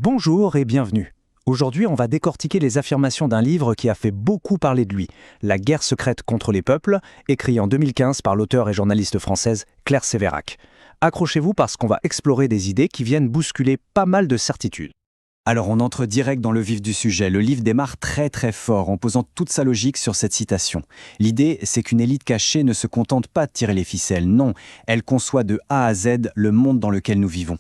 Bonjour et bienvenue. Aujourd'hui, on va décortiquer les affirmations d'un livre qui a fait beaucoup parler de lui, La guerre secrète contre les peuples, écrit en 2015 par l'auteure et journaliste française Claire Sévérac. Accrochez-vous parce qu'on va explorer des idées qui viennent bousculer pas mal de certitudes. Alors on entre direct dans le vif du sujet. Le livre démarre très fort en posant toute sa logique sur cette citation. L'idée, c'est qu'une élite cachée ne se contente pas de tirer les ficelles, non, elle conçoit de A à Z le monde dans lequel nous vivons.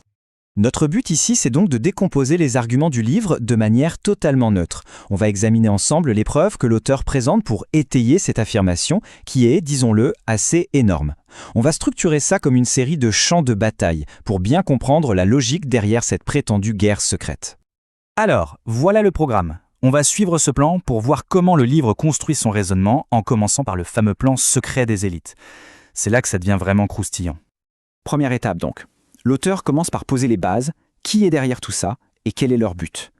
Notre but ici, c'est donc de décomposer les arguments du livre de manière totalement neutre. On va examiner ensemble les preuves que l'auteur présente pour étayer cette affirmation qui est, disons-le, assez énorme. On va structurer ça comme une série de champs de bataille pour bien comprendre la logique derrière cette prétendue guerre secrète. Alors, voilà le programme. On va suivre ce plan pour voir comment le livre construit son raisonnement en commençant par le fameux plan secret des élites. C'est là que ça devient vraiment croustillant. Première étape donc. L'auteur commence par poser les bases, qui est derrière tout ça et quel est leur but.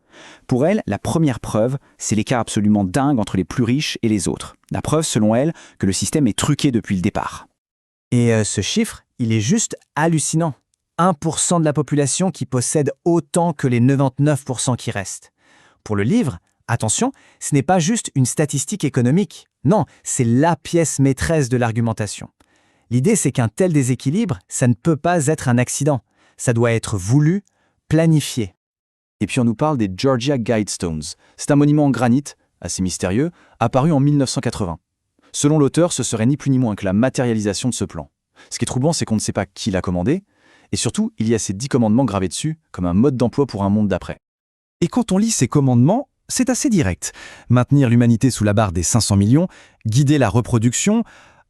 Pour elle, la première preuve, c'est l'écart absolument dingue entre les plus riches et les autres. La preuve, selon elle, que le système est truqué depuis le départ. Et ce chiffre, il est juste hallucinant. 1% de la population qui possède autant que les 99% qui restent. Pour le livre, attention, ce n'est pas juste une statistique économique. Non, c'est la pièce maîtresse de l'argumentation. L'idée, c'est qu'un tel déséquilibre, ça ne peut pas être un accident. Ça doit être voulu, planifié. Et puis on nous parle des Georgia Guidestones. C'est un monument en granit, assez mystérieux, apparu en 1980. Selon l'auteur, ce serait ni plus ni moins que la matérialisation de ce plan. Ce qui est troublant, c'est qu'on ne sait pas qui l'a commandé, et surtout, il y a ces 10 commandements gravés dessus, comme un mode d'emploi pour un monde d'après. Et quand on lit ces commandements, c'est assez direct. Maintenir l'humanité sous la barre des 500 millions, guider la reproduction.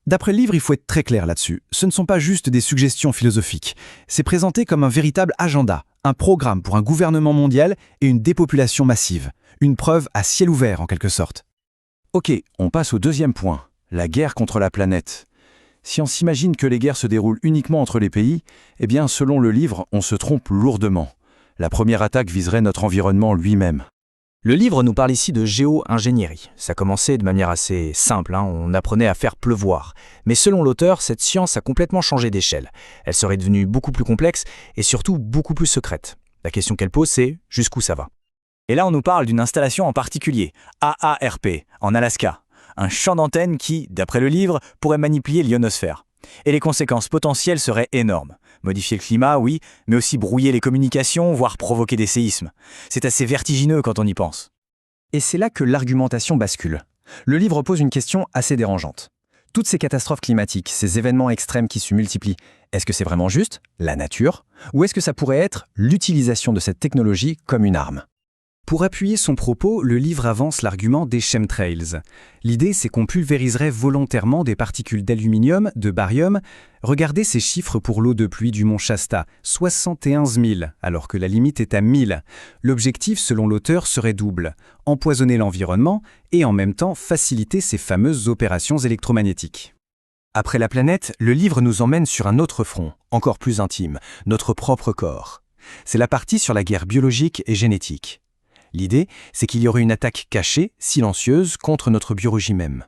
D'après le livre, il faut être très clair là-dessus. Ce ne sont pas juste des suggestions philosophiques. C'est présenté comme un véritable agenda, un programme pour un gouvernement mondial et une dépopulation massive. Une preuve à ciel ouvert, en quelque sorte. Ok, on passe au deuxième point, la guerre contre la planète. Si on s'imagine que les guerres se déroulent uniquement entre les pays, eh bien, selon le livre, on se trompe lourdement. La première attaque viserait notre environnement lui-même. Le livre nous parle ici de géo-ingénierie. Ça commençait de manière assez simple, on apprenait à faire pleuvoir. Mais selon l'auteur, cette science a complètement changé d'échelle. Elle serait devenue beaucoup plus complexe et surtout beaucoup plus secrète. La question qu'elle pose, c'est jusqu'où ça va? Et là, on nous parle d'une installation en particulier, AARP, en Alaska. Un champ d'antenne qui, d'après le livre, pourrait manipuler l'ionosphère. Et les conséquences potentielles seraient énormes. Modifier le climat, oui, mais aussi brouiller les communications, voire provoquer des séismes. C'est assez vertigineux quand on y pense. Et c'est là que l'argumentation bascule. Le livre pose une question assez dérangeante. Toutes ces catastrophes climatiques, ces événements extrêmes qui se multiplient, est-ce que c'est vraiment juste la nature? Ou est-ce que ça pourrait être l'utilisation de cette technologie comme une arme? Pour appuyer son propos, le livre avance l'argument des chemtrails. L'idée, c'est qu'on pulvériserait volontairement des particules d'aluminium, de barium. Regardez ces chiffres pour l'eau de pluie du mont Shasta, 71 000, alors que la limite est à 1000. L'objectif, selon l'auteur, serait double, empoisonner l'environnement et en même temps faciliter ces fameuses opérations électromagnétiques. Après la planète, le livre nous emmène sur un autre front, encore plus intime, notre propre corps. C'est la partie sur la guerre biologique et génétique. L'idée, c'est qu'il y aurait une attaque cachée, silencieuse, contre notre biologie même.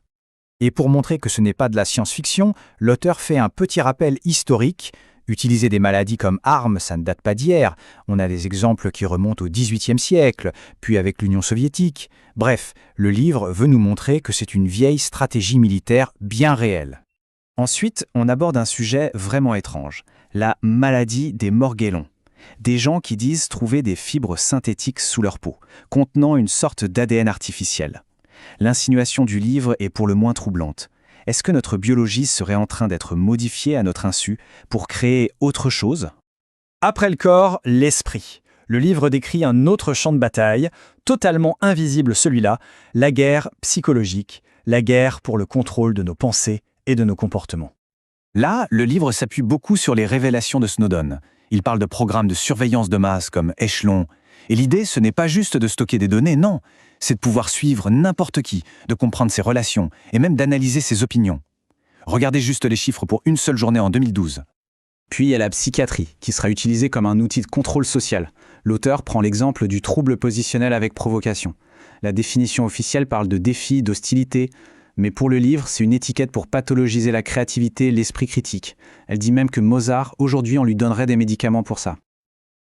Et pour montrer que ce n'est pas de la science-fiction, l'auteur fait un petit rappel historique. Utiliser des maladies comme armes, ça ne date pas d'hier. On a des exemples qui remontent au XVIIIe siècle, puis avec l'Union soviétique. Bref, le livre veut nous montrer que c'est une vieille stratégie militaire bien réelle. Ensuite, on aborde un sujet vraiment étrange, la maladie des morgellons. Des gens qui disent trouver des fibres synthétiques sous leur peau, contenant une sorte d'ADN artificiel. L'insinuation du livre est pour le moins troublante. Est-ce que notre biologie serait en train d'être modifiée à notre insu pour créer autre chose? Après le corps, l'esprit. Le livre décrit un autre champ de bataille, totalement invisible celui-là, la guerre psychologique, la guerre pour le contrôle de nos pensées et de nos comportements. Là, le livre s'appuie beaucoup sur les révélations de Snowden. Il parle de programmes de surveillance de masse comme Echelon. Et l'idée, ce n'est pas juste de stocker des données, non. C'est de pouvoir suivre n'importe qui, de comprendre ses relations et même d'analyser ses opinions. Regardez juste les chiffres pour une seule journée en 2012. Puis il y a la psychiatrie, qui sera utilisée comme un outil de contrôle social. L'auteur prend l'exemple du trouble positionnel avec provocation. La définition officielle parle de défi, d'hostilité, mais pour le livre, c'est une étiquette pour pathologiser la créativité, l'esprit critique. Elle dit même que Mozart, aujourd'hui, on lui donnerait des médicaments pour ça.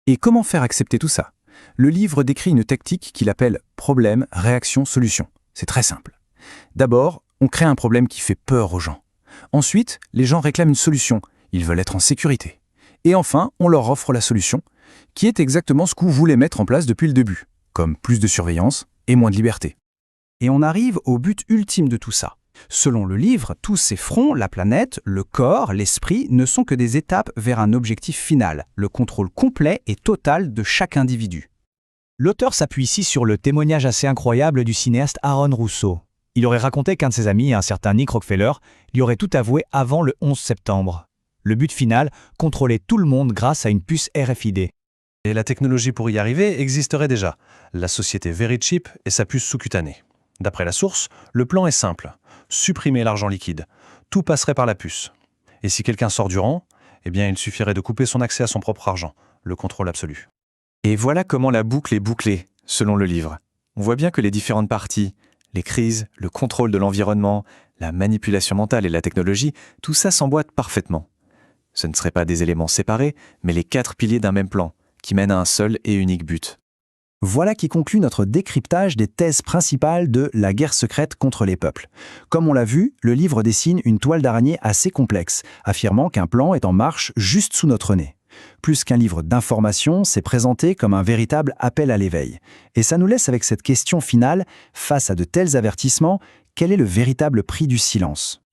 Et comment faire accepter tout ça? Le livre décrit une tactique qu'il appelle problème, réaction, solution. C'est très simple. D'abord, on crée un problème qui fait peur aux gens. Ensuite, les gens réclament une solution. Ils veulent être en sécurité. Et enfin, on leur offre la solution, qui est exactement ce que vous voulez mettre en place depuis le début, comme plus de surveillance et moins de liberté. Et on arrive au but ultime de tout ça. Selon le livre, tous ces fronts, la planète, le corps, l'esprit, ne sont que des étapes vers un objectif final, le contrôle complet et total de chaque individu. L'auteur s'appuie ici sur le témoignage assez incroyable du cinéaste Aaron Russo. Il aurait raconté qu'un de ses amis, un certain Nick Rockefeller, lui aurait tout avoué avant le 11 septembre. Le but final, contrôler tout le monde grâce à une puce RFID. Et la technologie pour y arriver existerait déjà, la société Verichip et sa puce sous-cutanée. D'après la source, le plan est simple, supprimer l'argent liquide. Tout passerait par la puce. Et si quelqu'un sort du rang, eh bien il suffirait de couper son accès à son propre argent, le contrôle absolu. Et voilà comment la boucle est bouclée, selon le livre. On voit bien que les différentes parties, les crises, le contrôle de l'environnement, la manipulation mentale et la technologie, tout ça s'emboîte parfaitement. Ce ne seraient pas des éléments séparés, mais les 4 piliers d'un même plan, qui mènent à un seul et unique but. Voilà qui conclut notre décryptage des thèses principales de La guerre secrète contre les peuples. Comme on l'a vu, le livre dessine une toile d'araignée assez complexe, affirmant qu'un plan est en marche juste sous notre nez. Plus qu'un livre d'information, c'est présenté comme un véritable appel à l'éveil. Et ça nous laisse avec cette question finale, face à de tels avertissements, quel est le véritable prix du silence ?